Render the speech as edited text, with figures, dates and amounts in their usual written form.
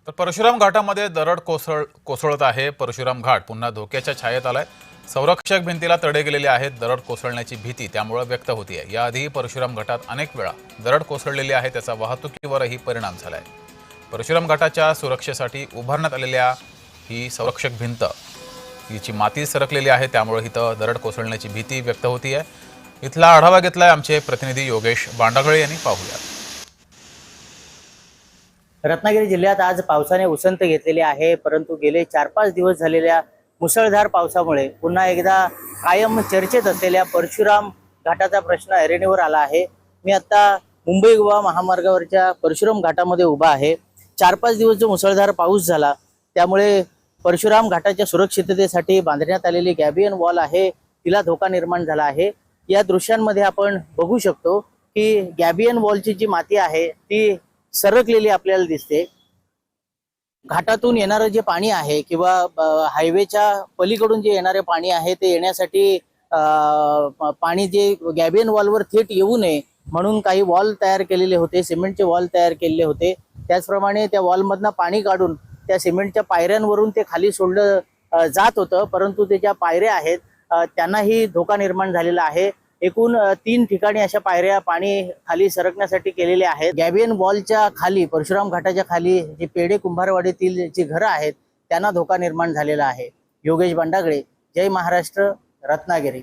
तर परशुराम घाटामध्ये दरड कोसळत आहे। परशुराम घाट पुन्हा धोक्याच्या छायेत आलाय। संरक्षक भिंतीला तडे गेलेले आहेत। दरड कोसळण्याची भीती त्यामुळे व्यक्त होतीये। याआधी परशुराम घाटात अनेक वेळा दरड कोसळलेली आहे, त्याचा वाहतुकीवरही परिणाम झालाय। परशुराम घाटाच्या सुरक्षेसाठी उभारण्यात आलेल्या ही संरक्षक भिंत हिची माती सरकलेली आहे, त्यामुळे इथं दरड कोसळण्याची भीती व्यक्त होतीये। इथला आढावा घेतलाय आमचे प्रतिनिधी योगेश बांडागळे यांनी। पाहूया। रत्नागिरी जिल्ह्यात आज पावसाने उसंत घेतलेली आहे, परंतु गेले 4-5 दिवस झालेल्या मुसळधार पावसामुळे पुन्हा एकदा कायम चर्चेत असलेल्या परशुराम घाटाचा प्रश्न ऐरणीवर आला आहे। मी आता मुंबई गोवा महामार्गावरच्या परशुराम घाटामध्ये उभा आहे। 4-5 दिवस जो मुसळधार पाऊस झाला त्यामुळे परशुराम घाटाच्या सुरक्षिततेसाठी बांधण्यात आलेली गॅबियन वॉल आहे तिला धोका निर्माण झाला आहे। या दृश्यांमध्ये आपण बघू शकतो की गॅबियन वॉलची जी माती आहे ती सरकलेली आपल्याला दिसते। घाटातून येणारे जे पाणी आहे किंवा हायवेच्या पलीकडून जे येणारे पाणी आहे ते येण्यासाठी पाणी जे गॅबियन वॉलवर थेट येऊ नये म्हणून काही वॉल तयार केलेले होते, सिमेंटचे वॉल तयार केलेले होते। त्याचप्रमाणे त्या वॉलमधनं पाणी काढून त्या सिमेंटच्या पायऱ्यांवरून ते खाली सोडलं जात होतं, परंतु त्याच्या पायऱ्या आहेत त्यांनाही धोका निर्माण झालेला आहे। एकूण 3 ठिकाणी अशा पायऱ्या पाणी खाली सरकण्यासाठी केलेल्या आहेत। गॅबियन वॉलच्या खाली परशुराम घाटाच्या खाली जे पेडे कुंभारवाडीतील जी घरं आहेत त्यांना धोका निर्माण झालेला आहे। योगेश बांडागळे, जय महाराष्ट्र, रत्नागिरी।